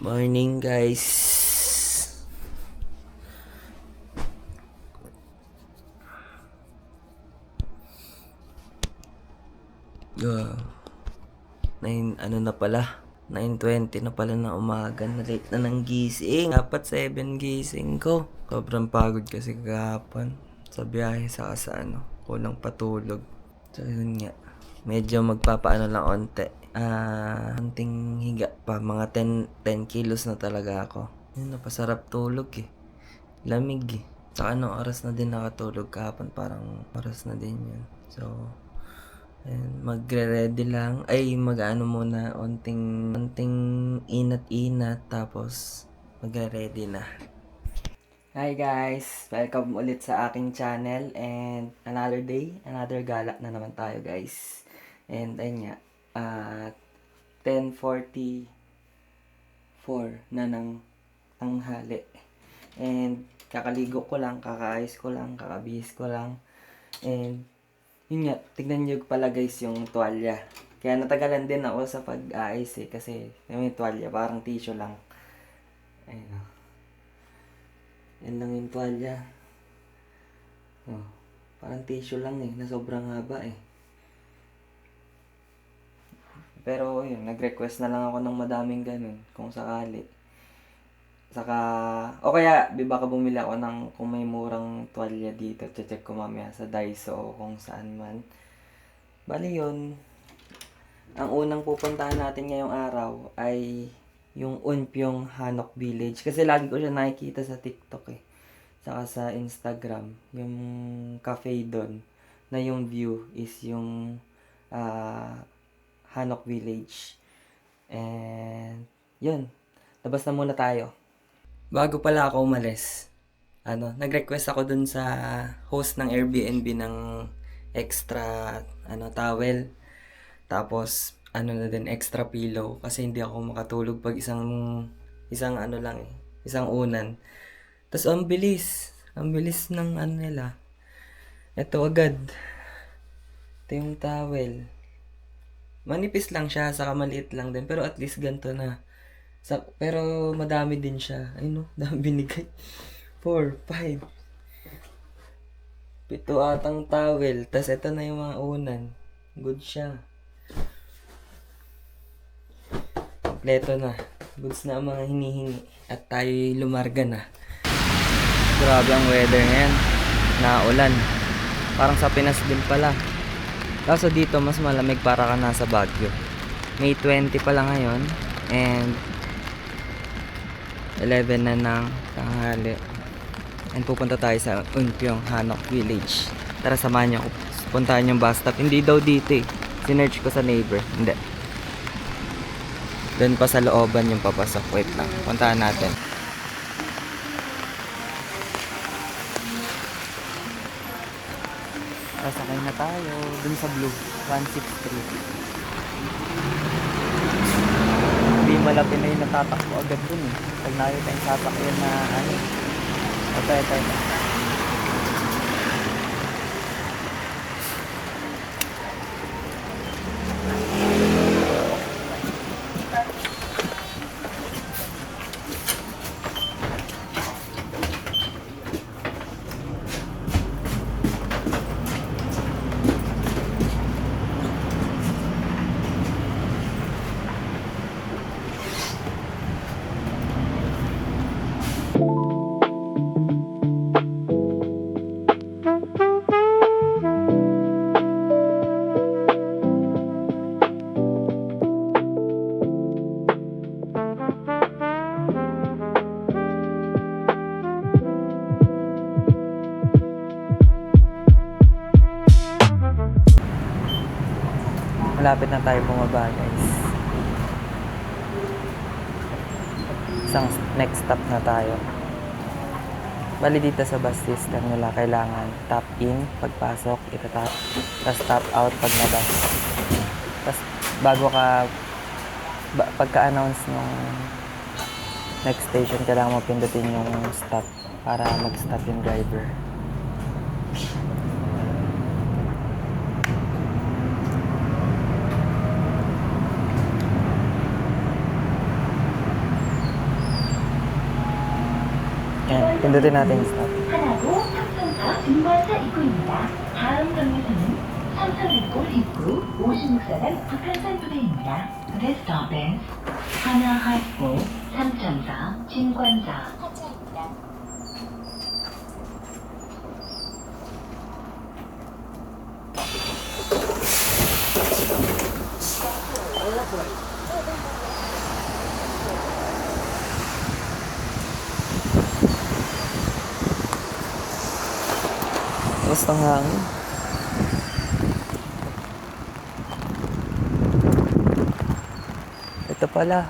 Morning guys. Uh, 9 na pala. 9:20 na pala ng umaga. Na late na ng gising. Dapat 7 gising ko. Sobrang pagod kasi kahapon. Sa biyahe sa kulang patulog. So yun nga. Medyo magpapaano lang onte. Unting higa pa. Mga 10 kilos na talaga ako. Yun, napasarap tulog eh. Lamig eh. Saka oras na din nakatulog kahapon, parang oras na din yun. So, ayan, magre-ready lang. Ay, mag-ano muna, onting inat-inat, tapos magre-ready na. Hi guys! Welcome ulit sa aking channel, and another day, another gala na naman tayo guys. And ayun nga, 10:44 na ng tanghali. And kakaligo ko lang, kakaayos ko lang, kakabihis ko lang. And yun nga, tignan nyo pala guys yung tuwalya. Kaya natagalan din ako sa pag-aayos eh, kasi yung tuwalya parang tissue lang. Ayun o. Yan lang yung tuwalya. Oh, parang tissue lang eh, na sobrang haba eh. Pero yun, nag-request na lang ako ng madaming ganun, kung sakali. Saka, o kaya, baka bumili ako ng kung may murang tuwalya dito. Check ko mamaya sa Daiso o kung saan man. Bali yun. Ang unang pupuntahan natin ngayong araw ay yung Unpyong Hanok Village. Kasi lagi ko siya nakikita sa TikTok eh. Saka sa Instagram. Yung cafe doon. Na yung view is yung Hanok Village. And yun. Labas na muna tayo. Bago pala ako umalis, nag-request ako dun sa host ng Airbnb ng extra towel. Tapos na din extra pillow kasi hindi ako makatulog pag isang lang eh, isang unan. Tapos ang bilis ng nila. Ito agad. Ito yung towel. Manipis lang siya, saka maliit lang din, pero at least ganito na. Pero madami din siya. Ay no, dami binigay. 4, 5. 7 atang towel. Tapos ito na yung mga unan. Good siya. Kompleto na. Goods na ang mga hinihingi. At tayo'y lumarga na. Grabe ang weather ngayon. Naulan. Parang sa Pinas din pala. Kaso dito mas malamig, para ka nasa Baguio. May 20 pala ngayon. And 11 na ng tanghali. And pupunta tayo sa Unpyong Hanok Village. Tara, samahan niyo ako. Puntahan yung bus stop. Hindi daw dito eh. Sinearch ko sa neighbor. Hindi. Doon pa sa looban yung papasok. Wait lang. Puntahan natin. Sasakay na tayo. Doon sa blue. 163. Hindi malapit na yung natatakbo agad dun eh. Pag nakita yung sasakyan na Ito. Malapit na tayo bumaba guys. Isang next stop na tayo. Bali dito sa bus system nila, kailangan tap in pagpasok, itatap, tapos tap out pag nabas. Tapos bago ka pagka-announce ng next station, kailangan mo pindutin yung stop para mag-stop yung driver. Pindutin natin yung stop. 하나고 삼성사 중과사 입구입니다. 다음 정류소는 삼성일골 입구 56사단 북한산 부대입니다. This stop is 하나하고 삼천사 진관사 하차입니다. Basta hangin. Ito pala.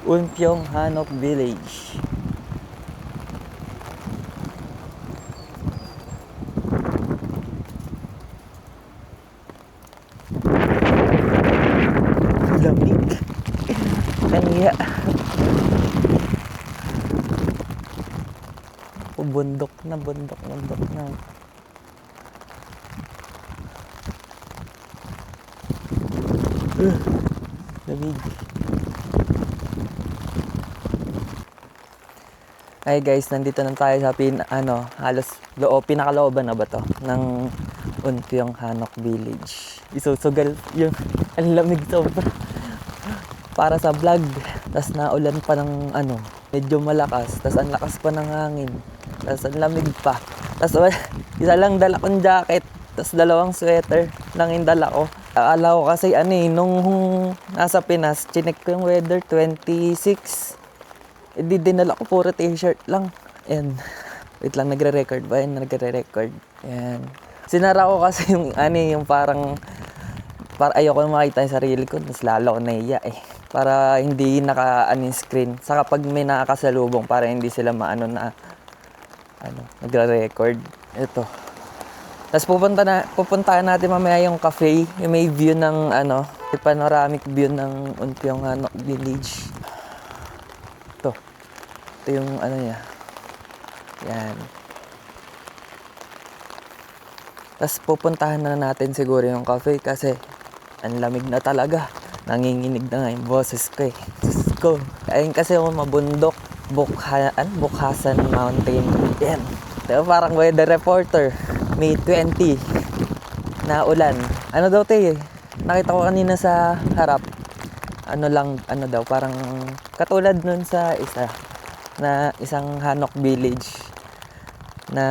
Unpyong Hanok Village. Lamig. Kanya. Bundok na. Lamig. Ay guys, nandito na tayo sa halos pinakalooban na ba to ng Unpyong Hanok Village. Isusugal yung ang lamig sobra para sa vlog. Tas naulan pa ng medyo malakas. Tas ang lakas pa ng hangin. Tas ang lamig pa. Tas isa lang dala kong jacket. Tas 2 sweater lang yung dala ko. Akala ko kasi nung nasa Pinas, chinek ko yung weather 26. Di dinala ko puro t-shirt lang. Ayan. Wait lang, nagre-record ba? Ayan, nagre-record. Ayan. Sinara ko kasi yung yung parang ayoko makita yung sarili ko. Mas lalo ko naiya para hindi yung screen. Saka pag may nakakasalubong, para hindi sila nagre-record. Ito. Tapos pupuntahan natin mamaya yung cafe. Yung may view ng panoramic view ng Unpyong Hanok Village. Ito yung niya. Yan. Tapos pupuntahan na natin siguro yung cafe kasi ang lamig na talaga. Nanginginig na nga yung boses ko Diyos ko. Ayun kasi yung mabundok. Bukhasan Mountain. Yan. Ito parang weather reporter. May 20. Na ulan. Ano daw nakita ko kanina sa harap. Parang katulad nun sa isang Hanok Village na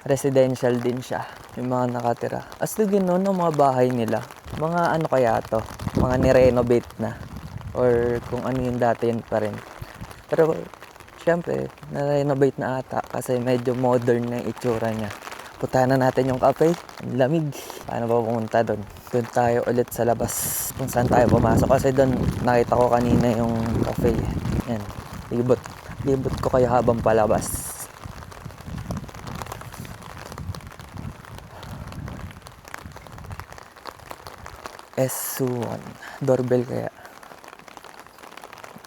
residential din siya, yung mga nakatira. Astig yun ng mga bahay nila. Mga kaya to? Mga nirenovate na. Or kung ano yung dati yun pa rin. Pero, syempre, na-renovate na ata kasi medyo modern na yung itsura niya. Puntahan na natin yung cafe. Ang lamig. Paano ba pumunta doon? Doon tayo ulit sa labas. Kung saan tayo pumasok. Kasi doon nakita ko kanina yung cafe. Yan. Libot ko kayo habang palabas. S1. Doorbell kaya.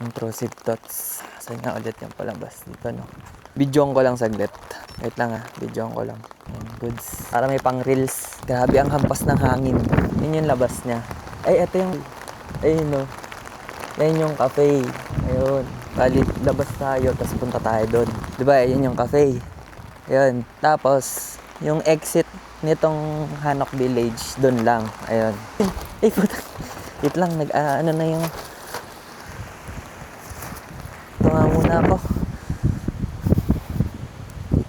Intrusive thoughts. Saan nga ulit yung palabas dito, no? Videoan ko lang saglit. Wait lang videoan ko lang. Ayan, goods. Para may pang reels. Grabe ang hampas ng hangin. Yun yung labas niya. Ito yung... Ayun, no. Yan yung cafe. Ayun. Bali, labas tayo, tapos punta tayo doon. Diba, yan yung cafe. Ayun. Tapos, yung exit nitong Hanok Village, doon lang. Ayun. Puta. Wait lang, na yung... Tunga muna ako.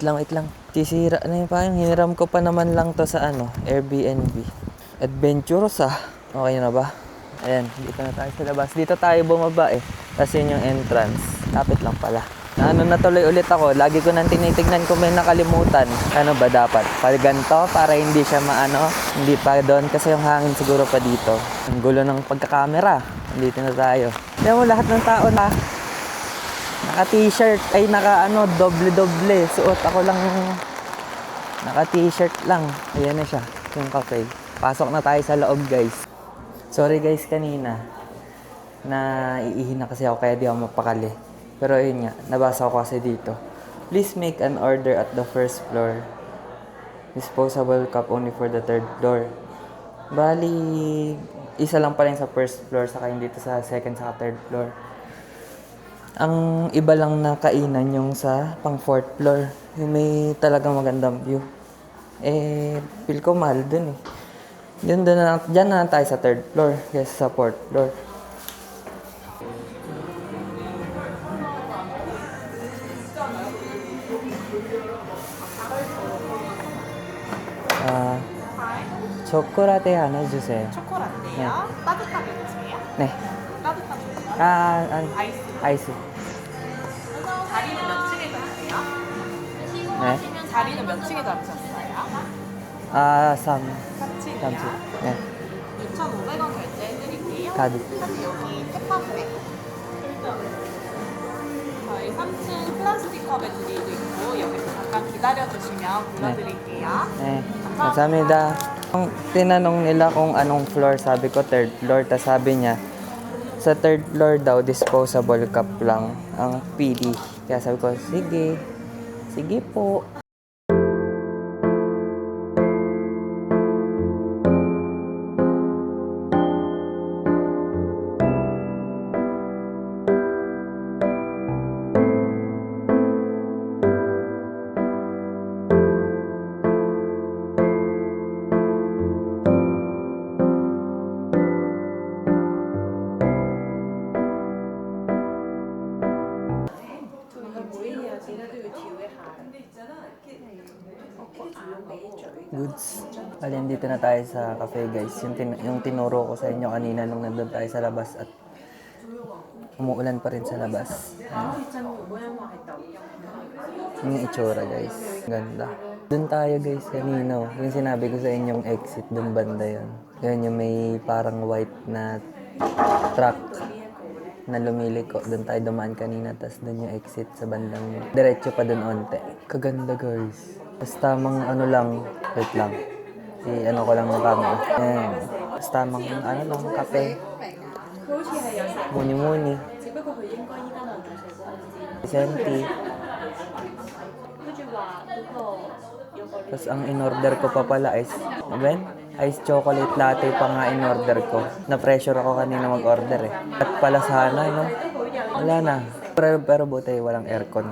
Wait lang. Sisira na yung parang hiniram ko pa naman lang to sa Airbnb. Adventurous Okay na ba? Ayan, dito na tayo sa labas. Dito tayo bumaba Tapos yun yung entrance. Lapit lang pala. Natuloy ulit ako. Lagi ko nang tinitignan kung may nakalimutan. Ano ba dapat? Pag ganito, para hindi siya hindi pa doon. Kasi yung hangin siguro pa dito. Ang gulo ng pagkakamera. Dito na tayo. Alam mo, lahat ng tao naka-t-shirt. Doble-doble. Suot ako lang naka-t-shirt lang. Ayan na siya. Yung cafe. Pasok na tayo sa loob, guys. Sorry guys kanina na iihi na kasi ako kaya di ako mapakali. Pero ayun nga, nabasa ko kasi dito. Please make an order at the first floor. Disposable cup only for the third floor. Bali, isa lang pa rin sa first floor saka hindi dito sa second saka third floor. Ang iba lang na kainan yung sa pang 4th floor. Yung may talagang magandang view. Feel ko mahal dun eh. Diyan na lang tayo sa 3rd floor kaysa sa 4th floor. 초콜라테 하나 주세요. 초코라떼요? 따뜻하게 드세요? 네. 따뜻한 초코. 아이스. 자리는 몇 층에 잡으세요? 네. 자리는 몇 층에 잡으셨어요? 3. 3층이요? 3층. 네. 6,500원 결제해드릴게요. 카드. 여기 탭하고요. 저희 3층 플라스틱 컵에 드리고 있고 여기서 잠깐 기다려주시면 불러드릴게요. 네. 감사합니다. Tinanong nila kung anong floor, sabi ko 3rd floor. Tapos sabi niya, sa 3rd floor daw, disposable cup lang ang PD. Kaya sabi ko, sige. Sige po. Goods. Bali, dito na tayo sa cafe, guys. Yung tinuro ko sa inyo kanina nung nandun tayo sa labas at umuulan pa rin sa labas. Yung itsura, guys. Ganda. Doon tayo, guys, kanina. Yung sinabi ko sa inyong exit, doon banda yun. Yun yung may parang white na truck na lumiliko. Doon tayo dumaan kanina, tapos doon yung exit sa bandang diretso pa doon onte. Kaganda, guys. Tapos tamang ano lang, wait lang. Ano ko lang ng camera. Ayan. Tapos tamang ano lang, kape. Muni-muni. Senti. Tapos ang in-order ko pa pala is, ice chocolate latte pa nga in-order ko. Na-pressure ako kanina mag-order eh. At pala sana, no? Wala na. Pero buti walang aircon.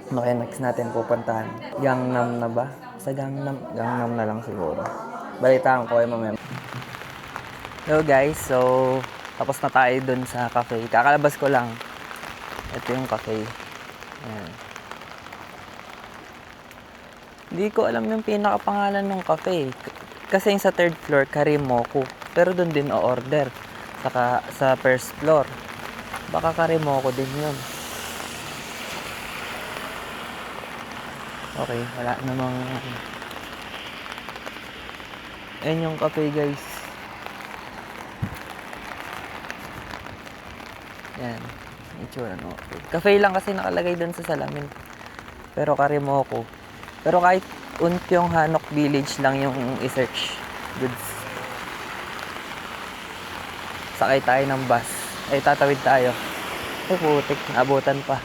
Ano kaya next natin pupuntahan? Gangnam na ba? Sa Gangnam na lang siguro. Balitaan ko kayo mamaya. Hello guys, so tapos na tayo dun sa cafe. Kakalabas ko lang. Ito yung cafe. Ayan. Hindi ko alam yung pinakapangalan ng cafe. Kasi yung sa 3rd floor, Karimoku. Pero dun din o-order. Saka sa 1st floor. Baka Karimoku din yun. Okay, wala namang... Ayan yung cafe, guys. Yan. Itsura no. Cafe lang kasi nakalagay dun sa salamin. Pero Karimoku. Pero kahit Unpyong Hanok Village lang yung i-search. Goods. Sakay tayo ng bus. Ay, tatawid tayo. Ay, putik. Naabutan pa.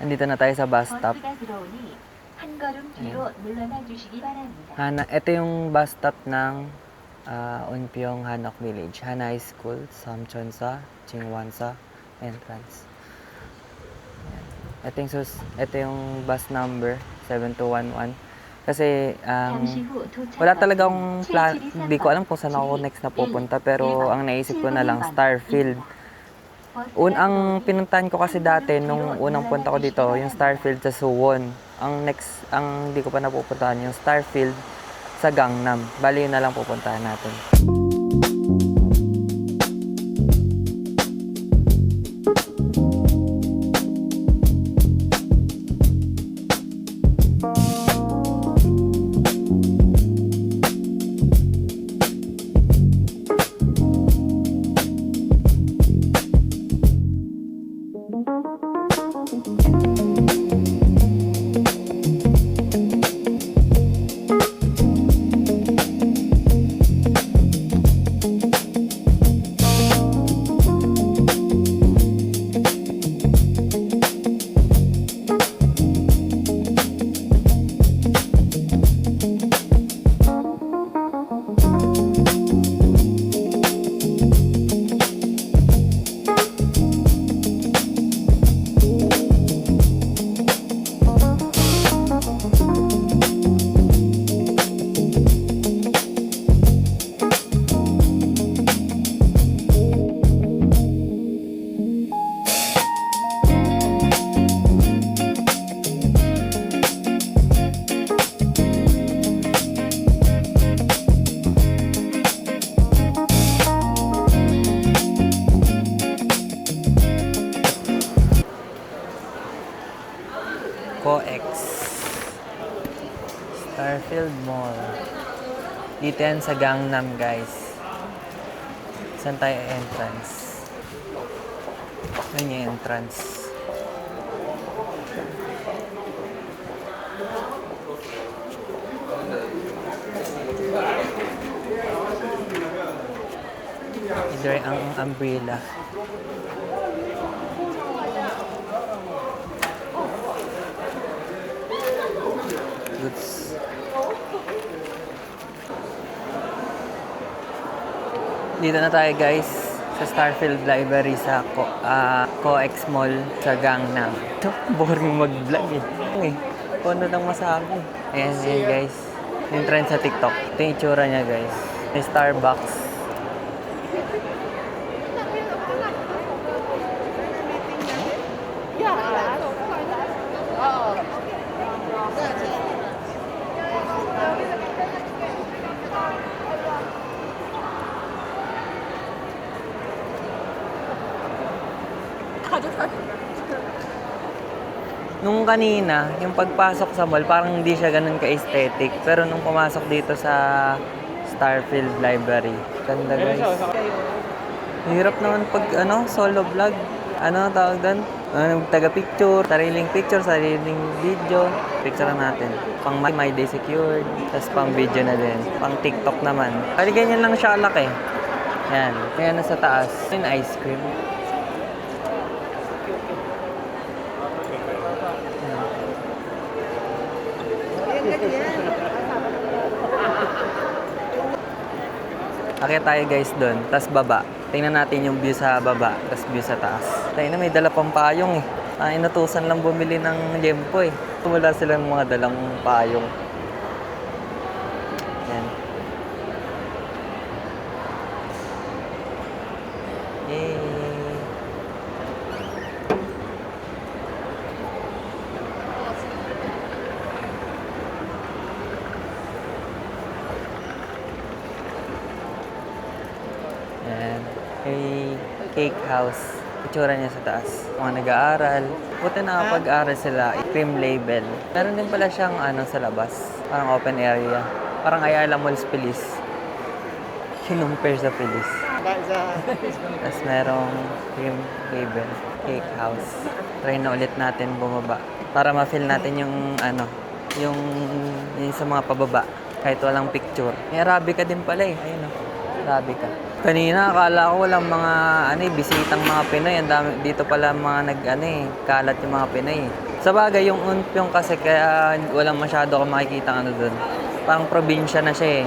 Andito na tayo sa bus stop. Ito yung bus stop ng Unpyong Hanok Village. Hana High School, Samcheonsa, Chingwonsa entrance. Ayan. Ito yung bus number 7211. Kasi wala talaga akong plan. Hindi ko alam kung saan ako next na pupunta. Pero ang naisip ko na lang, Starfield. Ang pinuntahan ko kasi dati, nung unang punta ko dito, yung Starfield sa Suwon. Ang hindi ko pa napupuntahan, yung Starfield sa Gangnam. Bali, yun na lang pupuntahan natin. Starfield Mall. Dito yan sa Gangnam, guys. Saan tayo entrance? Yun yung entrance. Either ang umbrella. Goods. Dito na tayo guys sa Starfield Library sa COEX Mall sa Gangnam. Ito, boring mag-vlog eh. Ano nang masabi. Ayan, ayan guys. Yung trend sa TikTok. Ito yung itsura niya guys. May Starbucks. Nung kanina, yung pagpasok sa mall, parang hindi siya ganun ka-aesthetic. Pero nung pumasok dito sa Starfield Library, ganda guys. Hirap naman pag solo vlog. Ano tawag doon? Taga-picture, sariling picture, sariling video. Picture natin. Pang My Day Secured, tapos pang video na din. Pang TikTok naman. Kali ganyan lang siya kalaki. Yan. Kaya nasa taas. Yung ice cream. Akit tayo guys doon, tas baba. Tingnan natin yung view sa baba, tas view sa taas. Tayo na may dala pang payong eh. Inutusan lang bumili ng liempo eh. Wala silang mga dalang payong. Yan. Yay! Yan. Cake house. Itsura niya sa taas. Mga nag-aaral. Buti nakapag-aaral sila. Cream label. Meron din pala siyang sa labas. Parang open area. Parang Ayala Malls Pilis. Kinumpare sa Pilis. Tapos merong cream label. Cake house. Try na ulit natin bumaba. Para ma-feel natin yung yung sa mga pababa. Kahit walang picture. May Arabica din pala eh. Ayun o. Arabica. Kanina, akala ko walang mga, bisitang mga Pinoy. Ang dami, dito pala mga kalat yung mga Pinoy. Sa bagay, yung Unpyong kasi, kaya walang masyado akong makikita doon. Parang probinsya na siya eh.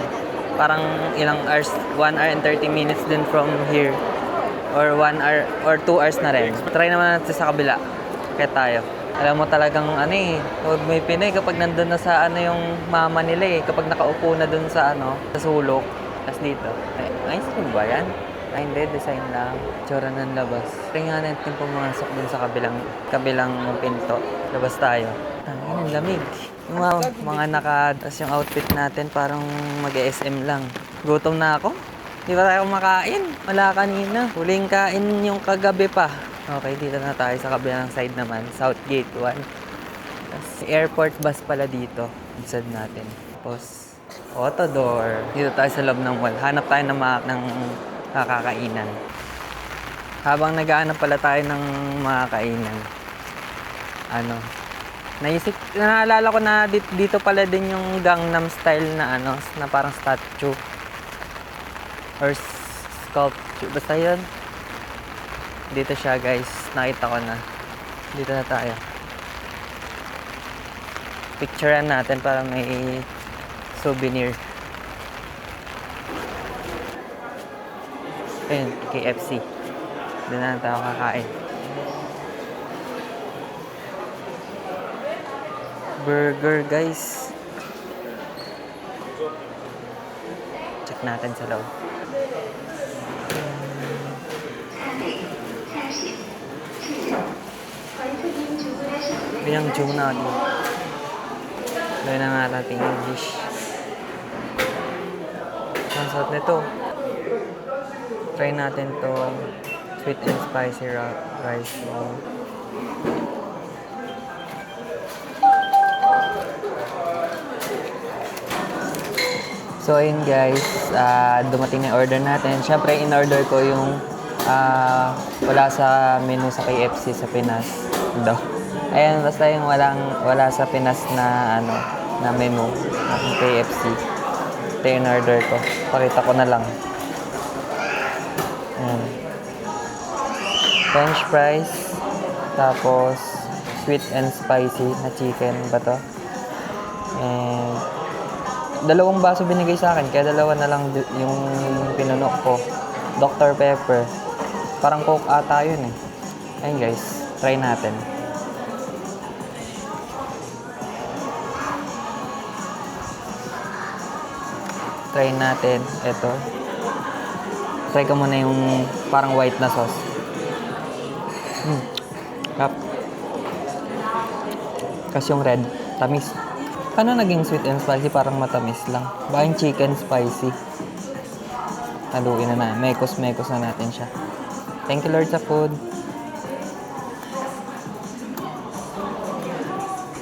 Parang ilang hours, 1 hour and 30 minutes din from here. Or 1 hour, or 2 hours na rin. Try naman natin sa kabila. Kaya tayo. Alam mo talagang, may Pinoy kapag nandun na sa yung mama nila eh. Kapag nakaupo na dun sa sa sulok. Tapos dito. Ice cream ba yan? Ay, hindi. Design lang. Tsura ng labas. Tingnan natin pumasok dun sa kabilang pinto. Labas tayo. Ang lamig. Yung mga tas yung outfit natin parang mag-SM lang. Gutom na ako. Di ba tayo kumakain? Wala kanina. Huling kain yung kagabi pa. Okay, dito na tayo sa kabilang side naman. Southgate 1. Tapos airport bus pala dito. Inside natin. Tapos auto door. Dito tayo sa loob ng mall. Hanap tayo ng kakainan. Habang nag-aanap pala tayo ng mga kainan. Naalala ko na dito pala din yung Gangnam style na na parang statue. Or sculpture. Basta yun. Dito siya guys. Nakita ko na. Dito na tayo. Picturean natin para may souvenir. Ayun, KFC. Doon na tayo kakain. Burger, guys. Check natin sa loob. Bilang Jung na ako. Gawin na nga natin yung dish. Ang sarap nito. Try natin to sweet and spicy rice roll. So, ayun guys, dumating na yung order natin. Siyempre, in-order ko yung wala sa menu sa KFC sa Pinas. Ayan, basta yung wala sa Pinas na na menu ng KFC. Ito yung in-order ko. Pakita ko na lang. Ayan. French fries. Tapos, sweet and spicy na chicken ba to? And, dalawang baso binigay sa akin, kaya dalawa na lang yung pinunok ko. Dr. Pepper. Parang Coke ata yun eh. Ayun guys, try natin. Try natin. Ito. Try ko muna yung parang white na sauce. Kap. Kasi yung red, tamis. Ano naging sweet and spicy? Parang matamis lang. Baka yung chicken spicy. Haluin na. Mekos na natin siya. Thank you Lord sa food.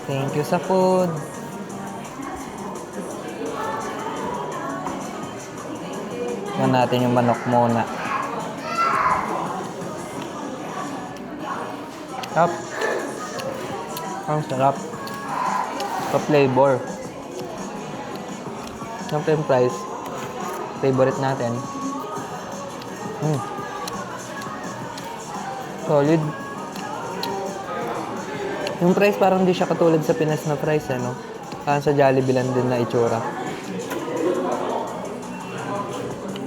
Thank you sa food. Yan natin yung manok muna. Sarap. Ang sarap. Pa-flavor. Siyempre yung fries. Favorite natin. Solid. Yung fries parang hindi siya katulad sa Pinas na fries, ano? Parang sa Jollibee lang din na itsura.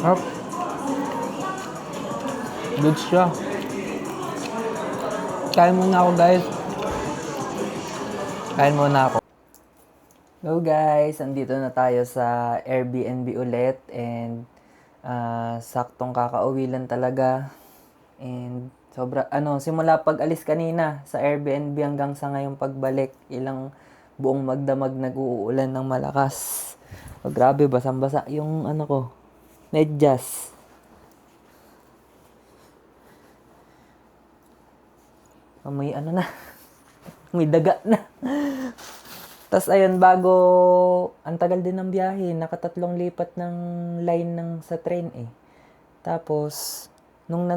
Sarap. Good siya. Kain muna ako, guys. Kain muna ako. Hello guys, andito na tayo sa Airbnb ulit and saktong kakauwi lang talaga. And simula pag-alis kanina sa Airbnb hanggang sa ngayong pagbalik, ilang buong magdamag nag-uulan ng malakas. Oh, grabe, basang-basa yung medyas. May may daga na. Tapos ayun, ang tagal din ng biyahe, nakatatlong lipat ng line sa train eh. Tapos, nung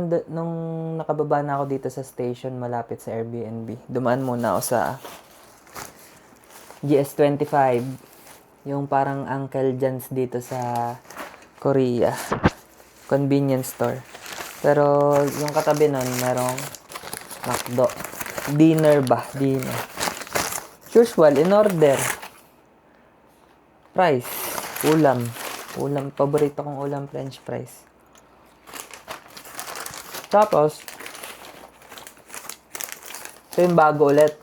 nakababa na ako dito sa station malapit sa Airbnb, dumaan muna ako sa GS25, yung parang Uncle John's dito sa Korea, convenience store. Pero yung katabi nun, merong McDo. Dinner. Usual, in order. Fries. Ulam. Paborito kong ulam, French fries. Tapos, ito yung bago ulit.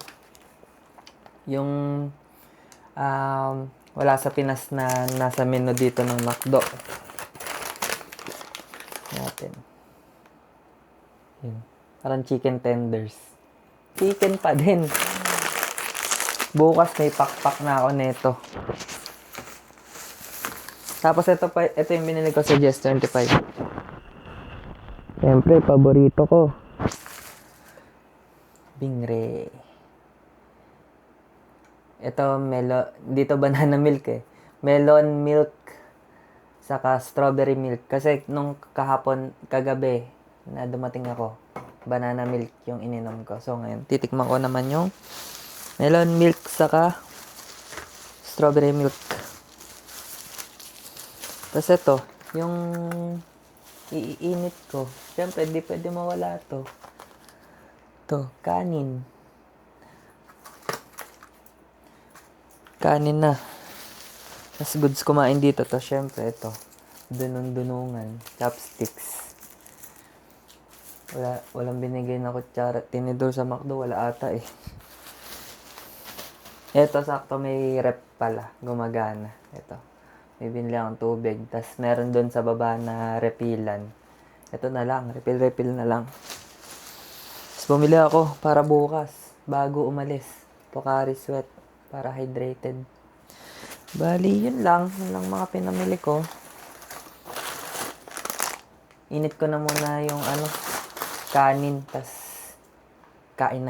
Yung wala sa Pinas na nasa menu dito ng McDo. Natin. Yun. Parang chicken tenders. Chicken pa din. Bukas may pakpak na ako neto. Tapos ito yung binili ko sa GS25. Siyempre, paborito ko. Bingre. Ito, dito banana milk eh. Melon milk, saka strawberry milk. Kasi nung kagabi, na dumating ako, banana milk yung ininom ko. So ngayon, titikman ko naman yung melon milk, saka strawberry milk. Tapos ito, yung iinit ko. Siyempre, di pwede mawala to. Ito, kanin. Kanin na. Mas goods kumain dito to. Siyempre, ito. Dunong-dunungan. Chopsticks. Walang binigay na kutsara. Tinidor sa McDo, wala ata eh. Ito, sakto may rep pala. Gumagana. Ito. May binili akong tubig. Tapos meron doon sa baba na refilan. Ito na lang. Refill na lang. Tapos bumili ako para bukas. Bago umalis. Pocari Sweat. Para hydrated. Bali, yun lang. Yun lang mga pinamili ko. Init ko na muna yung kanin. Tapos kain na